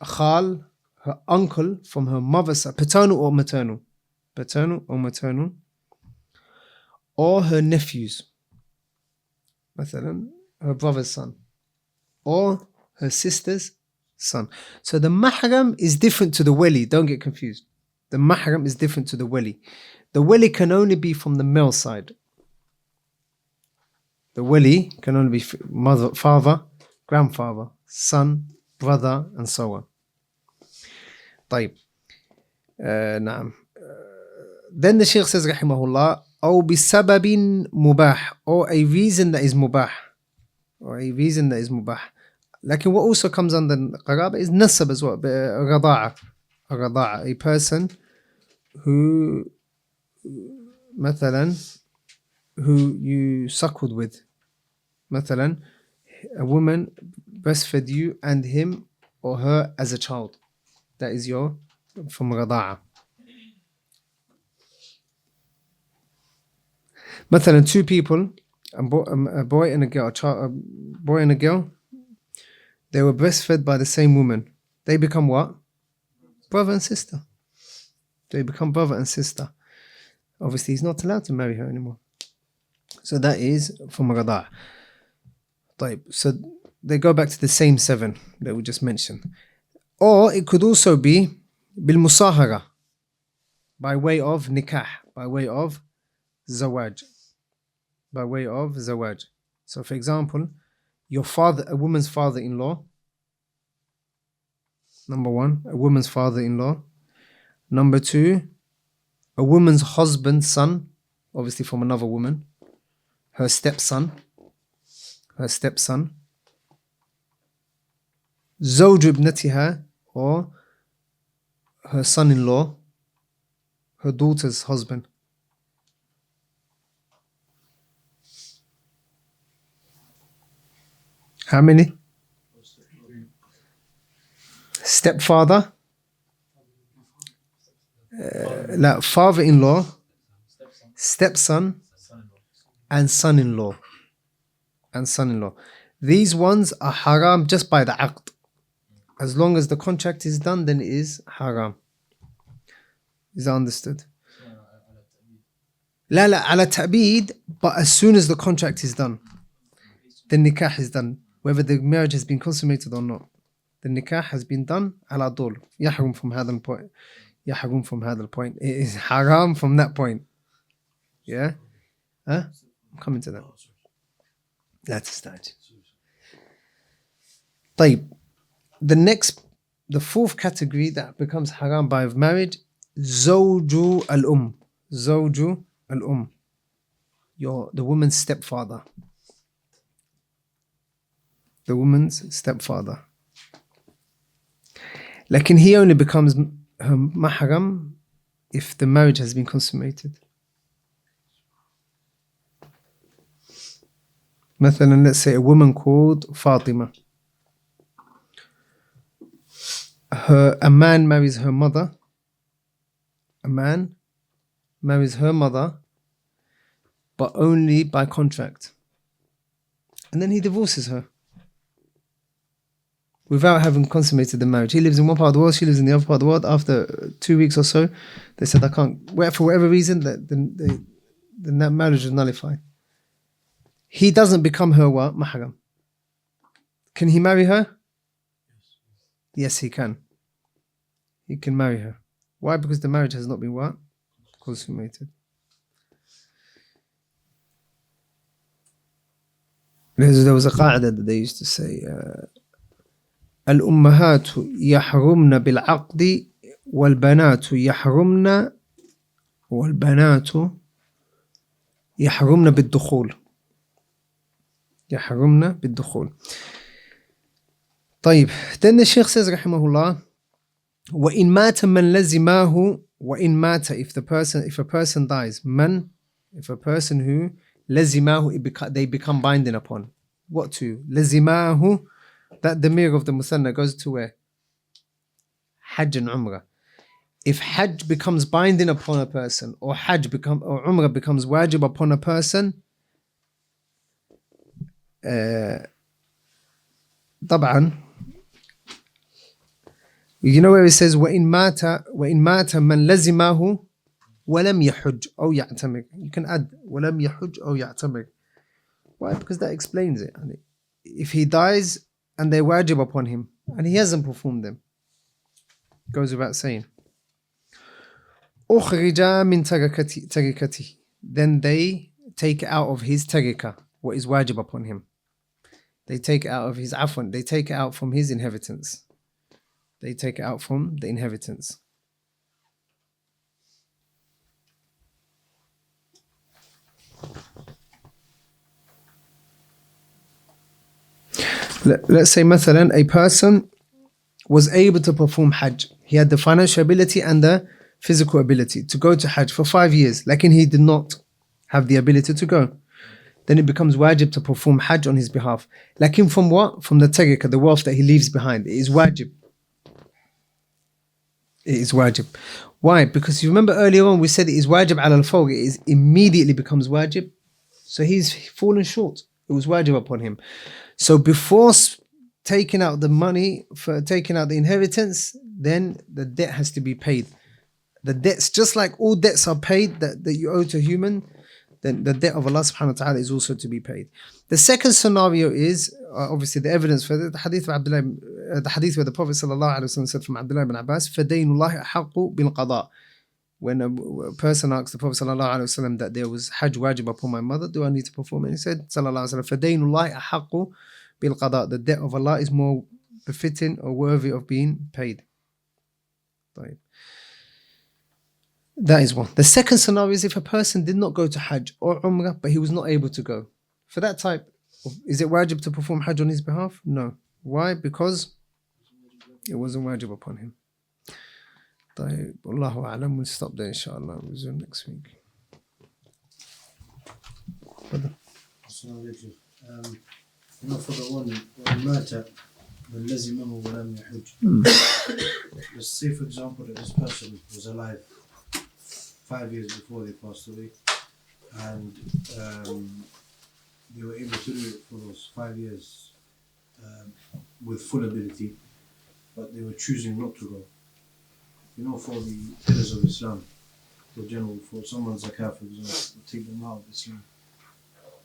[SPEAKER 2] khal, her uncle from her mother's side, paternal or maternal, or her nephews, مثلا her brother's son, or her sister's son. So the mahram is different to the wali, don't get confused. The mahram is different to the wali. The wali can only be from the male side. The wali can only be mother, father, grandfather, son, brother, and so on. طيب. نعم. Then the Shaykh says رحمه الله أو بسبب مباح, or a reason that is mubah, لكن what also comes under قرابة is nasab as well, رضاعة, a person who مثلا who you suckled with, مثلا a woman breastfed you and him or her as a child, that is your from رضاعة. مثلا two people, a boy and a girl, they were breastfed by the same woman. They become what? Brother and sister. They become brother and sister. Obviously, he's not allowed to marry her anymore. So that is from Rada'. So they go back to the same 7 that we just mentioned. Or it could also be bil musahara, by way of nikah, by way of zawaj. So for example, your father, a woman's father-in-law, number 1, a woman's father-in-law. Number 2, a woman's husband's son, obviously from another woman, her stepson, zawj ibnatiha, or her son-in-law, her daughter's husband. How many? Stepfather, father-in-law, stepson, and son-in-law. These ones are haram just by the aqd. As long as the contract is done, then it is haram. Is that understood? لا على تأبيد, but as soon as the contract is done, the nikah is done, whether the marriage has been consummated or not. The nikah has been done على طول. يحرم from هذا point. It is haram from that point. Yeah? I'm coming to that. That's a stage. طيب. The fourth category that becomes haram by marriage, zawju al-um. The woman's stepfather. Lakin he only becomes her mahram if the marriage has been consummated. مثلا, let's say a woman called Fatima. A man marries her mother. But only by contract. And then he divorces her without having consummated the marriage. He lives in one part of the world, she lives in the other part of the world. After 2 weeks or so, they said, I can't, for whatever reason, then that marriage is nullified. He doesn't become her what? Mahram. Can he marry her? Yes, he can. He can marry her. Why? Because the marriage has not been what? Consummated. There was a qaida that they used to say, الأمهات يحرمن بالعقد والبنات يحرمن بالدخول. يحرمن بالدخول. طيب. Then the Shaykh says رحمه الله وإن مات من لزماه وإن مات if a person dies if a person who لزماه they become binding upon. What to? لزماه, that damir of the musanna goes to where? Hajj and Umrah. If Hajj becomes binding upon a person or Umrah becomes wajib upon a person, طبعا, you know where it says وإن مات من لزمه ولم يحج أو يعتمر. You can add ولم يحج أو يعتمر. Why? Because that explains it. If he dies and they're wajib upon him and he hasn't performed them, goes without saying. أخرج من تركته, then they take it out of his tarika, what is wajib upon him. They take it out of his afwan, they take it out from his inheritance. They take it out from the inheritance. Let's say مثلا a person was able to perform Hajj. He had the financial ability and the physical ability to go to Hajj for 5 years, like he did not have the ability to go. Then it becomes wajib to perform Hajj on his behalf. Like from what? From the tarika, the wealth that he leaves behind. It is wajib. It is wajib. Why? Because you remember earlier on we said it is wajib ala al-fawr. It immediately becomes wajib. So he's fallen short. It was wajib upon him. So before taking out the money, for taking out the inheritance, then the debt has to be paid. The debts, just like all debts are paid that you owe to a human, then the debt of Allah subhanahu wa ta'ala is also to be paid. The second scenario is, obviously the evidence for the hadith of Abdillah, the hadith where the Prophet sallallahu alaihi wasallam said from Abdullah ibn Abbas, فَدَيْنُ اللَّهِ أَحَقُّ بِالْقَضَاءِ. When a person asked the Prophet sallallahu alaihi wasallam that there was Hajj wajib upon my mother, do I need to perform it? He said, sallallahu alaihi wasallam, فَدَيْنُ اللَّهِ أَحَقُّ بِالْقَضَاءِ. The debt of Allah is more befitting or worthy of being paid. Right. That is one. The second scenario is if a person did not go to Hajj or Umrah, but he was not able to go. For that type, is it wajib to perform Hajj on his behalf? No. Why? Because it wasn't wajib upon him. طيب, Allahu A'lam. We'll stop there, inshallah. We'll resume next week.
[SPEAKER 6] You know, for the one matter, when لزمه ولم يحج. Let's say, for example, that this person was alive 5 years before they passed away, and they were able to do it for those 5 years with full ability, but they were choosing not to go. You know, for the pillars of Islam, for general, for someone's zakah, for example, take them out of Islam.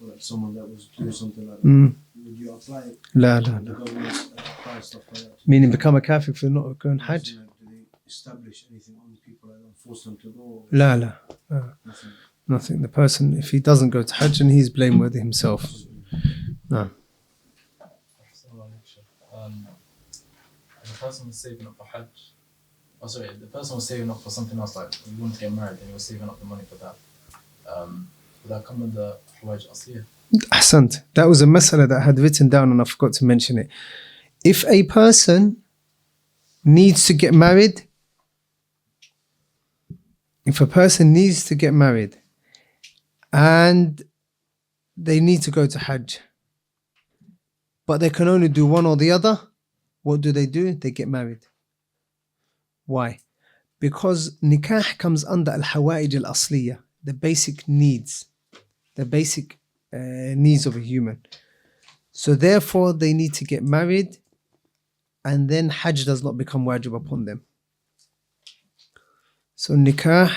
[SPEAKER 6] Or like someone that was doing something like that. Would you apply it?
[SPEAKER 2] La.
[SPEAKER 6] The government apply stuff like that?
[SPEAKER 2] Meaning become a kafir for not going Hajj?
[SPEAKER 6] Do they establish anything on people and force them to go?
[SPEAKER 2] La.
[SPEAKER 6] Nothing.
[SPEAKER 2] Nothing. The person, if he doesn't go to Hajj, then he's blameworthy himself. No.
[SPEAKER 3] The person was saving up for Hajj. The person was saving up for something else, like he wanted to get married and he was saving up the money for that. Would that come with the Hawaj Asliya?
[SPEAKER 2] Ahsant. That was a mas'ala that I had written down and I forgot to mention it. If a person needs to get married, and they need to go to Hajj, but they can only do one or the other, what do? They get married. Why? Because nikah comes under al-hawa'ij al-asliya, the basic needs of a human. So therefore they need to get married, and then Hajj does not become wajib upon them. So nikah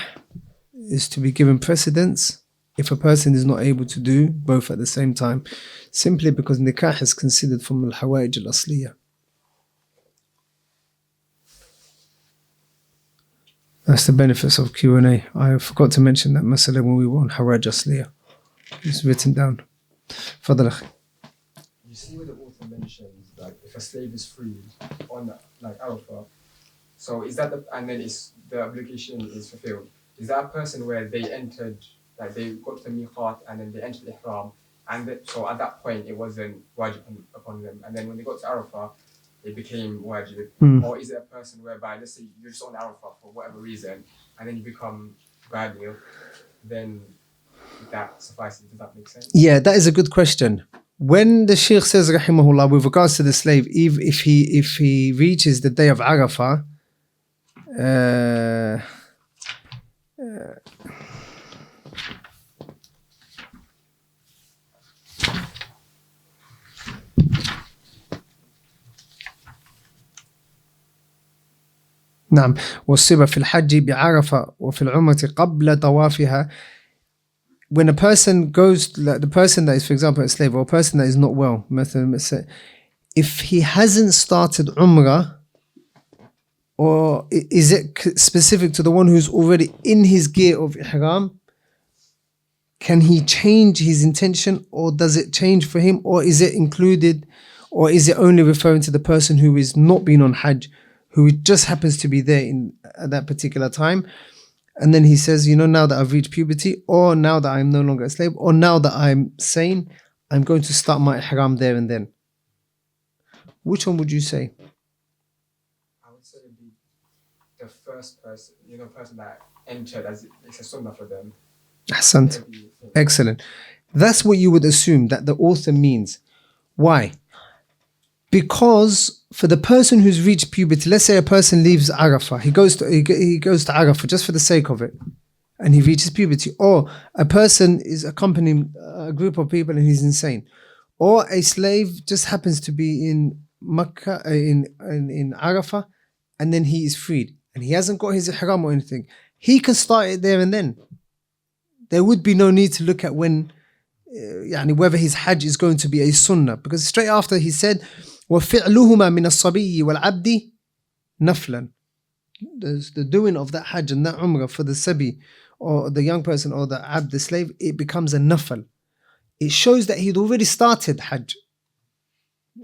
[SPEAKER 2] is to be given precedence if a person is not able to do both at the same time, simply because nikah is considered from al-Hawa'ij al-Asliyah. That's the benefits of Q&A. I forgot to mention that masala when we were on Hawa'ij Asliyah. It's written down. Fadal akhi.
[SPEAKER 4] You see where the author mentions like if a slave is freed on like Arafah, so is that and then the obligation is fulfilled. Is that a person where they entered, like they got to the miqat and then they entered ihram, and so at that point it wasn't wajib upon them, and then when they got to Arafah, it became wajib? Or is it a person whereby, let's say you're just on Arafah for whatever reason, and then you become baligh, then that suffices? Does that make sense?
[SPEAKER 2] Yeah, that is a good question. When the Shaykh says, rahimahullah, with regards to the slave, if he reaches the day of Arafah, نعم والصبا في الحج بعرفة وفي العمرة قبل طوافها. When a person goes, like the person that is, for example, a slave or a person that is not well, if he hasn't started Umrah, or is it specific to the one who's already in his gear of Ihram, can he change his intention, or does it change for him, or is it included, or is it only referring to the person who is not been on Hajj, who just happens to be there at that particular time? And then he says, now that I've reached puberty, or now that I'm no longer a slave, or now that I'm sane, I'm going to start my ihram there and then. Which one would you say?
[SPEAKER 4] I would say it'd be the first person, person that entered, as it's a sunnah for them.
[SPEAKER 2] Hassan. Excellent. That's what you would assume that the author means. Why? Because for the person who's reached puberty, let's say a person leaves Arafah, he goes to Arafah just for the sake of it, and he reaches puberty, or a person is accompanying a group of people and he's insane, or a slave just happens to be in Makkah, in Arafah, and then he is freed, and he hasn't got his ihram or anything. He can start it there and then. There would be no need to look at when, whether his Hajj is going to be a sunnah, because straight after he said, وَفِعْلُهُمَا مِنَ الصَّبِيِّ وَالْعَبْدِ نَفْلًا. The doing of that Hajj and that Umrah for the Sabi, or the young person, or the Abd, the slave, it becomes a nafal. It shows that he'd already started Hajj.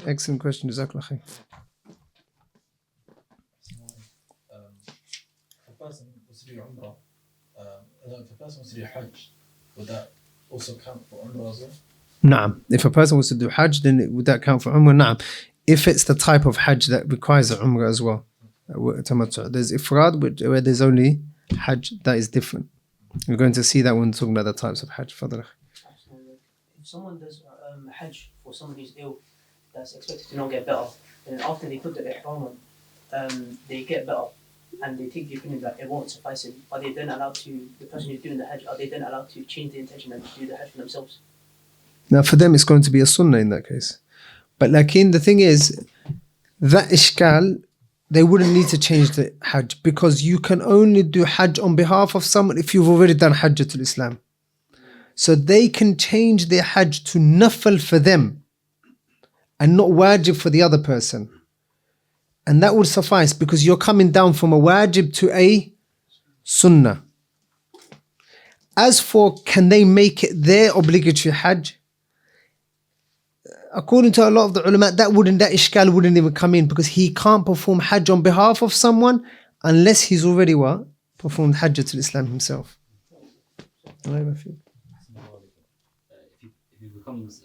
[SPEAKER 2] Excellent question. Jazakallah khair.
[SPEAKER 3] If a person was to do Umrah, if a person was to do Hajj, would that also count for Umrah as well?
[SPEAKER 2] Na'am. If a person was to do Hajj, then would that count for Umrah? Na'am. If it's the type of Hajj that requires an Umrah as well. There's Ifrad, where there's only Hajj, that is different. We're going to see that when talking about the types of Hajj. Fadal.
[SPEAKER 7] If someone does Hajj for someone who's ill, that's expected to not get better, and after they put the ihram on, they get better, and they take the opinion that it won't suffice him, are they then allowed to, the person who's doing the Hajj, are they then allowed to change the intention and do the Hajj for themselves?
[SPEAKER 2] Now for them it's going to be a sunnah in that case. But lakin, the thing is, that ishkal, they wouldn't need to change the Hajj, because you can only do Hajj on behalf of someone if you've already done Hajjatul Islam. So they can change their Hajj to nafal for them and not wajib for the other person. And that would suffice, because you're coming down from a wajib to a sunnah. As for can they make it their obligatory Hajj, according to a lot of the ulama, that ishkal wouldn't even come in, because he can't perform Hajj on behalf of someone unless he's already performed Hajjatul Islam himself.
[SPEAKER 8] If he becomes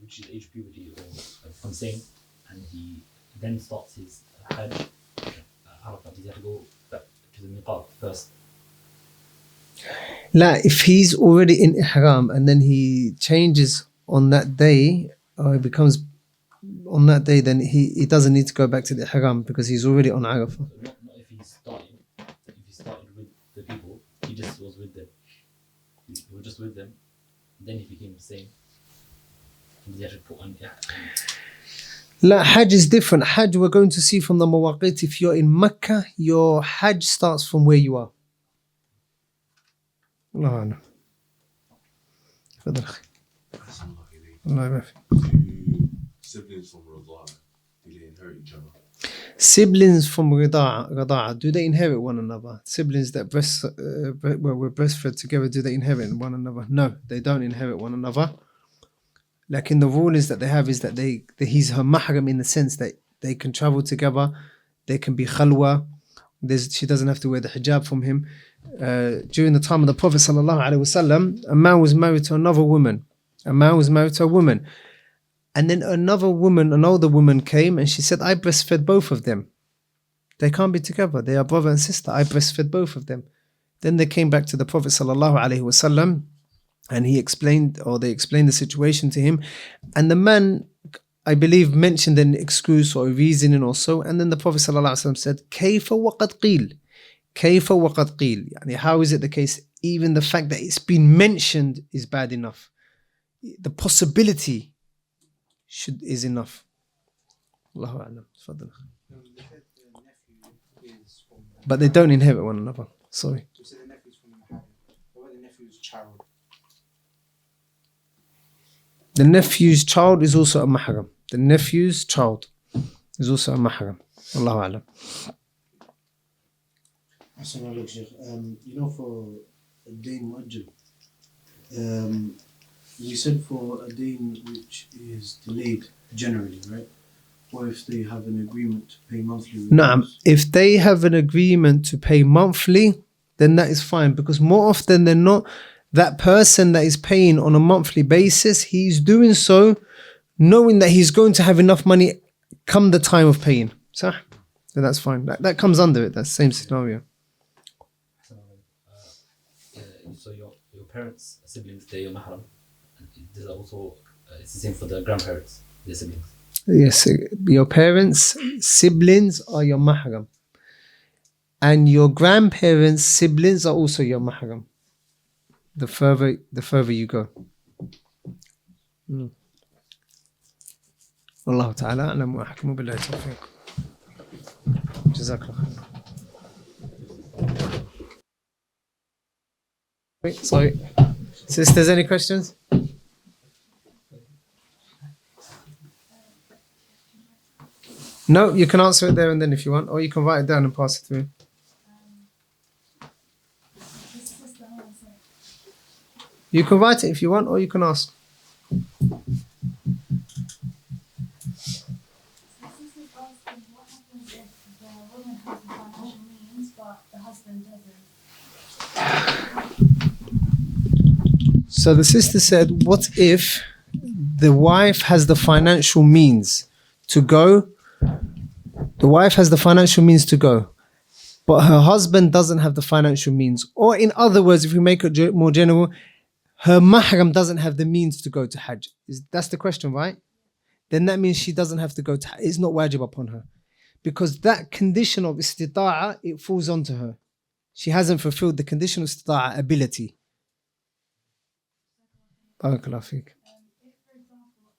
[SPEAKER 8] reaches age of puberty or becomes sane, and he then starts his Hajj, Arafat, does he have to go back to the miqat first?
[SPEAKER 2] If he's already in ihram and then he changes on that day, or he becomes on that day, then he doesn't need to go back to the ihram, because he's already on Arafah.
[SPEAKER 8] Not if he started with the people, he just was with them. He was just with them, then he became sane. And he had to put on
[SPEAKER 2] Hajj is different. Hajj, we're going to see from the mawaqit, if you're in Mecca, your Hajj starts from where you are. Allah. تفضل أخي.
[SPEAKER 9] أحسن الله إليك.
[SPEAKER 2] الله يبارك.
[SPEAKER 9] Do siblings from Rada'a, do they inherit each other?
[SPEAKER 2] Siblings from Rada'a, do they inherit one another? Siblings that were breastfed together, do they inherit one another? No, they don't inherit one another. Like in the rule is that they have is that he's her mahram in the sense that they can travel together, they can be khalwa. She doesn't have to wear the hijab from him. During the time of the Prophet ﷺ, a man was married to another woman. A man was married to a woman. And then another woman, an older woman came and she said, I breastfed both of them. They can't be together. They are brother and sister. I breastfed both of them. Then they came back to the Prophet ﷺ and they explained the situation to him. And the man, I believe, mentioned an excuse or a reasoning or so. And then the Prophet ﷺ said, كيف وقد قيل. كيف وقد قيل. يعني how is it the case? Even the fact that it's been mentioned is bad enough. The possibility is enough. Allahu A'lam. Tafadhal. But they don't inherit one another. Sorry.
[SPEAKER 4] You said the nephew's from the Mahram. What about the nephew's child?
[SPEAKER 2] The nephew's child is also a mahram. The nephew's child is also a mahram. Allahu A'lam.
[SPEAKER 6] Hassan, you know, for a dain mu'ajjal, you said for a dain which is delayed generally, right? Or if they have an agreement to pay monthly.
[SPEAKER 2] Naam. If they have an agreement to pay monthly, then that is fine, because more often than not, that person that is paying on a monthly basis, he's doing so knowing that he's going to have enough money come the time of paying. So that's fine. That comes under it. That's the same scenario.
[SPEAKER 8] So your parents, siblings, they're your mahram. This is also it's the same for the grandparents, their siblings.
[SPEAKER 2] Yes, your parents' siblings are your mahram, and your grandparents' siblings are also your mahram. The further you go. والله تعالى أعلم وأحكم بالله التوفيق. جزاك الله خير. Wait, sorry. Sisters, any questions? No, you can answer it there and then if you want, or you can write it down and pass it to me. You can write it if you want, or you can ask.
[SPEAKER 5] This is asking what happens if the woman has the financial means but the husband doesn't?
[SPEAKER 2] So the sister said, what if the wife has the financial means to go? The wife has the financial means to go, but her husband doesn't have the financial means. Or in other words, if we make it more general, her mahram doesn't have the means to go to Hajj. That's the question, right? Then that means she doesn't have to go to Hajj. It's not wajib upon her. Because that condition of istita'a, it falls onto her. She hasn't fulfilled the condition of istita'a ability. Barakallahu feek.
[SPEAKER 5] If, for example,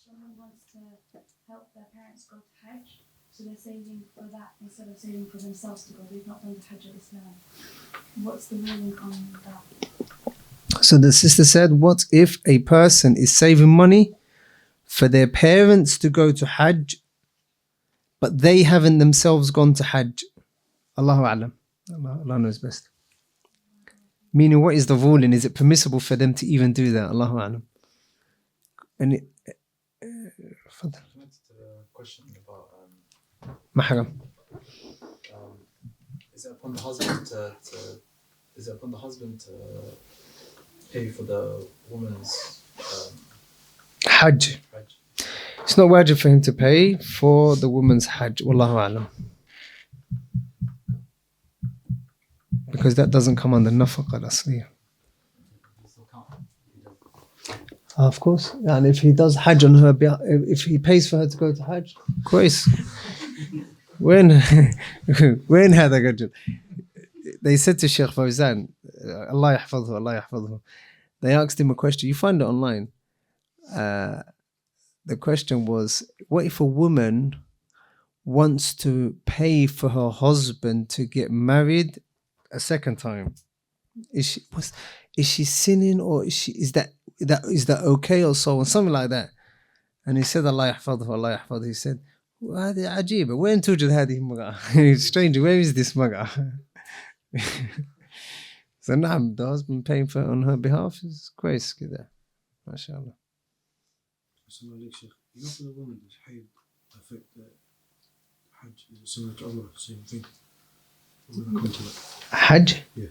[SPEAKER 5] someone wants to help their parents go to Hajj, so they're saving for that instead of saving for themselves to go, they've not done the Hajj of Islam. What's the ruling on that?
[SPEAKER 2] So the sister said, what if a person is saving money for their parents to go to Hajj, but they haven't themselves gone to Hajj? Allahu A'lam. Allah knows best. Meaning, what is the ruling? Is it permissible for them to even do that? Allahu A'lam. And
[SPEAKER 3] I went to the question about
[SPEAKER 2] mahram.
[SPEAKER 3] is it upon the husband to pay for the woman's
[SPEAKER 2] Hajj.
[SPEAKER 3] Hajj?
[SPEAKER 2] It's not wajib for him to pay for the woman's Hajj. Wallahu A'lam. Because that doesn't come under nafaqa al-asliya. Of course. And if he does Hajj on her, if he pays for her to go to Hajj, of course. When had a rajul? They said to Sheikh Fawzan, Allah yahfadhu, Allah yahfadhu. They asked him a question. You find it online. The question was, what if a woman wants to pay for her husband to get married a second time? Is she sinning, or is that is that okay or so on, something like that. And he said, Allah yahfadhu, Allah yahfadhu. He said, هذه عجيبة, وين توجد هذه المرأة? Stranger, where is this مرأة? So نعم, the husband paying for it on her behalf is كويس كذا, ما شاء الله.
[SPEAKER 6] Assalamu alaikum, Sheikh. You know, for the woman, does hayd affect the Hajj? Is it similar to Umrah, same thing? We're going to come to that.
[SPEAKER 2] Hajj?
[SPEAKER 6] Yeah.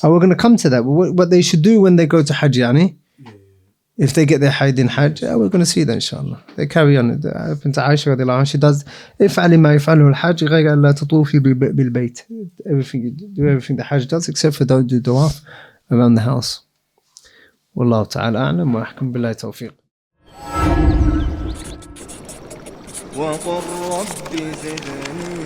[SPEAKER 2] Oh, we're going to come to that. What they should do when they go to Hajj, yani?
[SPEAKER 6] Yeah.
[SPEAKER 2] If they get their hayd in Hajj, we're going to see that, inshallah. They carry on. بنت عائشة رضي الله عنها, she does افعلي ما يفعله الحج غير أن لا تطوفي بالبيت. Do everything the Hajj does except for don't do tawaf around the house. والله تعالى أعلم وأحكم بالله توفيق.
[SPEAKER 10] وقل رب زدني